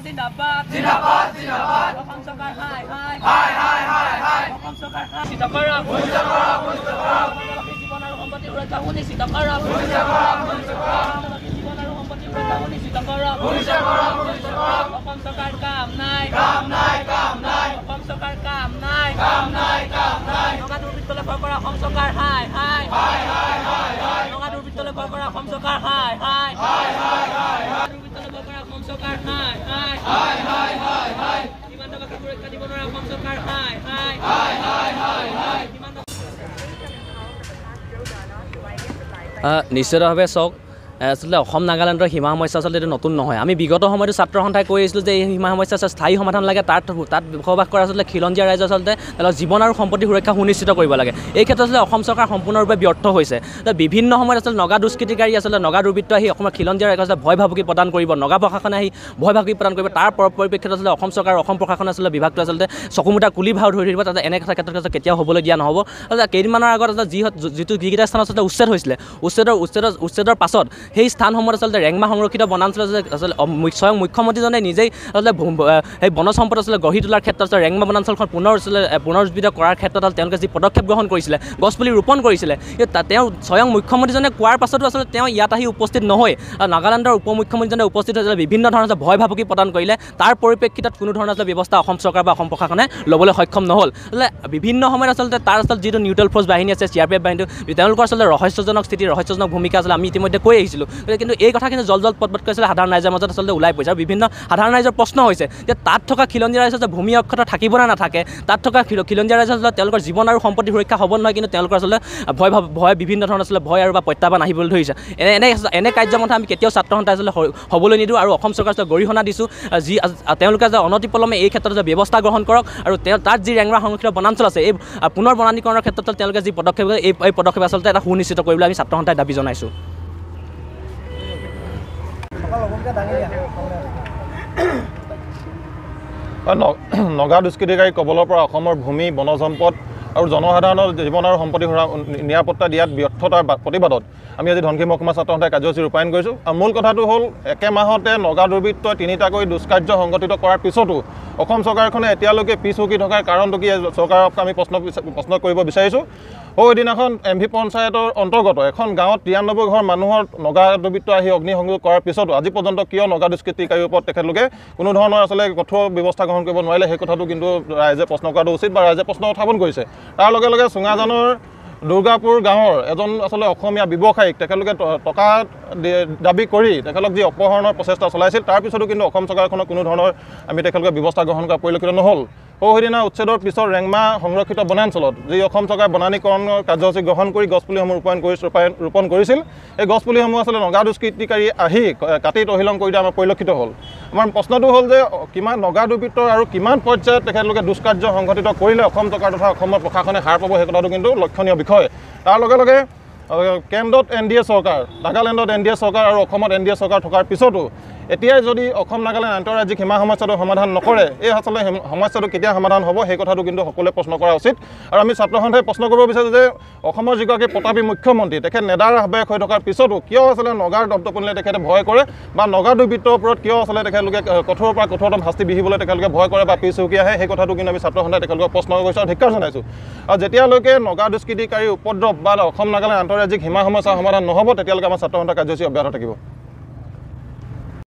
জিন্দাবাদ জিন্দাবাদ জিন্দাবাদ অসম চৰকাৰ হাই হাই হাই হাই হাই হাই অসম চৰকাৰ নিশ্চিত কৰক জীৱন আৰু সম্পত্তি সুৰক্ষা নিশ্চিত কৰক জীৱন আৰু সম্পত্তি সুৰক্ষা নিশ্চিত কৰক অসম চৰকাৰ কাম নাই অসম চৰকাৰ কাম নাই নগা দুৰ্বৃত্তলৈ ভয় কৰা অসম চৰকাৰ হাই হাই নগা দুৰ্বৃত্তলৈ ভয় কৰা অসম চৰকাৰ হাই হাই দুৰ্বৃত্তলৈ ভয় কৰা অসম চৰকাৰ হাই হাই সীমান্তবাসী সুৰক্ষা দিব নোৱাৰা অসম চৰকাৰ হাই হাই নিশ্চিতভাৱে চাওক আসলে অসম নাগালেণ্ডৰ সীমা সমস্যা আচলতে এইটো নতুন নহয় আমি বিগত সময়তো ছাত্ৰ সন্থাই কৈ আহিছিলোঁ যে এই সীমা সমস্যা স্থায়ী সমাধান লাগে তাত বসবাস কৰা আচলতে খিলঞ্জীয়া ৰাইজ আচলতে তেওঁলোকৰ জীৱন আৰু সম্পত্তি সুৰক্ষা সুনিশ্চিত কৰিব লাগে এই ক্ষেত্ৰত আচলতে অসম চৰকাৰ সম্পূৰ্ণৰূপে ব্যৰ্থ হৈছে বিভিন্ন সময়ত আচলতে নগা দুষ্কৃতিকাৰী আচলতে নগা দুৰ্বৃত্ত আহি অসমৰ খিলঞ্জীয়া ৰাইজক আচলতে ভয় ভাবুকি প্ৰদান কৰিব নগা প্ৰশাসনে আহি ভয় ভাবুকি প্ৰদান কৰিব তাৰ পৰিপ্ৰেক্ষিতত আচলতে অসম চৰকাৰ অসম প্ৰশাসনে আচলতে বিভাগটো আচলতে চকুমুটা কুলি ভাও ধৰি থাকিব তাতে এনে ক্ষেত্ৰত কেতিয়াও হ'বলৈ দিয়া নহ'ব আচলতে কেইদিনমানৰ আগত আচলতে যিকেইটা স্থান আচলতে উচ্ছেদ হৈছিলে উচ্ছেদৰ পাছত সেই স্থানসমূহত আচলতে ৰেংমা সংৰক্ষিত বনাঞ্চল আচলতে স্বয়ং মুখ্যমন্ত্ৰীজনে নিজেই আচলতে সেই বনজ সম্পদ আচলতে গঢ়ি তোলাৰ ক্ষেত্ৰত আচলতে ৰেংমা বনাঞ্চলখন পুনৰুজ্জীৱিত কৰাৰ ক্ষেত্ৰত তেওঁলোকে যি পদক্ষেপ গ্ৰহণ কৰিছিলে গছপুলি ৰোপণ কৰিছিলে তেওঁ স্বয়ং মুখ্যমন্ত্ৰীজনে কোৱাৰ পাছতো আচলতে তেওঁ ইয়াত আহি উপস্থিত নহয় নাগালেণ্ডৰ উপ মুখ্যমন্ত্ৰীজনে উপস্থিত হৈছিলে বিভিন্ন ধৰণৰ ভয় ভাবুকি প্ৰদান কৰিলে তাৰ পৰিপ্ৰেক্ষিতত কোনো ধৰণৰ আচলতে ব্যৱস্থা অসম চৰকাৰ বা অসম প্ৰশাসনে ল'বলৈ সক্ষম নহ'ল বিভিন্ন সময়ত আচলতে তাৰ আচলতে যিটো নিউট্ৰেল ফ'ৰ্চ বাহিনী আছে CRPF বাহিনীটো তেওঁলোকৰ আচলতে ৰহস্যজনক ভূমিকা আচলতে আমি ইতিমধ্যে কৈ আহিছিলোঁ কিন্তু এই কথা কিন্তু জল পটকৈ আচলতে সাধাৰণ ৰাইজৰ মাজত আচলতে ওলাই পৰিছে আৰু বিভিন্ন সাধাৰণ ৰাইজৰ প্ৰশ্ন হৈছে যে তাত থকা খিলঞ্জীয়া ৰাইজৰ যে ভূমি অক্ষত থাকিব নে নাথাকে তাত থকা খিলঞ্জীয়া ৰাইজৰ আচলতে তেওঁলোকৰ জীৱন আৰু সম্পত্তি সুৰক্ষা হ'ব নহয় কিন্তু তেওঁলোকৰ আচলতে ভয় বিভিন্ন ধৰণৰ আচলতে ভয় আৰু বা প্ৰত্যাহ্বান আহিবলৈ ধৰিছে এনে কাৰ্যমন্থা আমি কেতিয়াও ছাত্ৰ সন্থাই আচলতে হ'বলৈ নিদিওঁ আৰু অসম চৰকাৰ আচলতে গৰিহণা দিছোঁ যি তেওঁলোকে যে অনতিপলমে এই ক্ষেত্ৰত যে ব্যৱস্থা গ্ৰহণ কৰক আৰু তাত যি ৰেংমা সংৰক্ষিত বনাঞ্চল আছে এই পুনৰ বনানীকৰণৰ ক্ষেত্ৰত তেওঁলোকে যি পদক্ষেপ এই পদক্ষেপ আচলতে এটা সুনিশ্চিত কৰিবলৈ আমি ছাত্ৰ সন্থাই দাবী জনাইছোঁ নগা দুষ্কৃতিকাৰী কবলৰ পৰা অসমৰ ভূমি বনজ সম্পদ আৰু জনসাধাৰণৰ জীৱন আৰু সম্পত্তি নিৰাপত্তা দিয়াত ব্যৰ্থতাৰ প্ৰতিবাদত আমি আজি ধনশিৰি মহকুমা ছাত্ৰ সন্থাই কাৰ্যসূচী ৰূপায়ণ কৰিছোঁ আৰু মূল কথাটো হ'ল একে মাহতে নগা দুৰ্বৃত্তই 3টাকৈ দুষ্কাৰ্য সংঘটিত কৰাৰ পিছতো অসম চৰকাৰখনে এতিয়ালৈকে পিছ হুকি থকাৰ কাৰণটো কি চৰকাৰক আমি প্ৰশ্ন কৰিব বিচাৰিছোঁ সেইদিনাখন MV পঞ্চায়তৰ অন্তৰ্গত এখন গাঁৱত 93 ঘৰ মানুহৰ নগা দুৰ্বৃত্ত আহি অগ্নিসংযোগ কৰাৰ পিছতো আজি পৰ্যন্ত কিয় নগা দুষ্কৃতিকাৰীৰ ওপৰত তেখেতলোকে কোনো ধৰণৰ আচলতে কঠোৰ ব্যৱস্থা গ্ৰহণ কৰিব নোৱাৰিলে সেই কথাটো কিন্তু ৰাইজে প্ৰশ্ন কৰাটো উচিত বা ৰাইজে প্ৰশ্ন উত্থাপন কৰিছে তাৰ লগে লগে চুঙাজানৰ দুৰ্গাপুৰ গাঁৱৰ এজন আচলতে অসমীয়া ব্যৱসায়িক তেখেতলোকে টকা দাবী কৰি তেখেতক যি অপহৰণৰ প্ৰচেষ্টা চলাইছিল তাৰ পিছতো কিন্তু অসম চৰকাৰখনৰ কোনো ধৰণৰ আমি তেখেতলোকে ব্যৱস্থা গ্ৰহণ কৰা পৰিলক্ষিত নহ'ল সেইদিনা উচ্ছেদৰ পিছত ৰেংমা সংৰক্ষিত বনাঞ্চলত যি অসম চৰকাৰে বনানীকৰণৰ কাৰ্যসূচী গ্ৰহণ কৰি গছপুলিসমূহ ৰোপণ কৰিছিল এই গছপুলিসমূহ আচলতে নগা দুষ্কৃতিকাৰী আহি কাটি তহিলং কৰি দিয়া আমাৰ পৰিলক্ষিত হ'ল আমাৰ প্ৰশ্নটো হ'ল যে কিমান নগা দুৰ্বৃত্ত আৰু কিমান পৰ্যায়ত তেখেতলোকে দুষ্কাৰ্য সংঘটিত কৰিলে অসম চৰকাৰ তথা অসমৰ প্ৰশাসনে হাৰ পাব সেই কথাটো কিন্তু লক্ষণীয় বিষয় তাৰ লগে লগে কেন্দ্ৰত NDA চৰকাৰ নাগালেণ্ডত NDA চৰকাৰ আৰু অসমত NDA চৰকাৰ থকাৰ পিছতো এতিয়াই যদি অসম নাগালেণ্ড আন্তঃৰাজ্যিক সীমা সমস্যাটো সমাধান নকৰে এই আচলতে সমস্যাটো কেতিয়া সমাধান হ'ব সেই কথাটো কিন্তু সকলোৱে প্ৰশ্ন কৰা উচিত আৰু আমি ছাত্ৰ সন্থাই প্ৰশ্ন কৰিব বিচাৰোঁ যে অসমৰ যিগৰাকী প্ৰতাপী মুখ্যমন্ত্ৰী তেখেত নেডাৰ আহ্বায়ক হৈ থকাৰ পিছতো কিয় আচলতে নগাৰ দপদপনিলে তেখেতে ভয় কৰে বা নগা দুৰ্বৃত্তৰ ওপৰত কিয় আচলতে তেখেতলোকে কঠোৰৰ পৰা কঠোৰতম শাস্তি বিহিবলৈ তেখেতলোকে ভয় কৰে বা পিছ হুকি আহে সেই কথাটো কিন্তু আমি ছাত্ৰ সন্থাই তেখেতলোকক প্ৰশ্ন কৰিছোঁ আৰু ধিক্কাৰ জনাইছোঁ আৰু যেতিয়ালৈকে নগা দুষ্কৃতিকাৰীৰ উপদ্ৰৱ বা অসম নাগালেণ্ড আন্তঃৰাজ্যিক সীমা সমস্যা সমাধান নহ'ব তেতিয়ালৈকে আমাৰ ছাত্ৰ সন্থাৰ কাৰ্যসূচী অব্যাহত থাকিব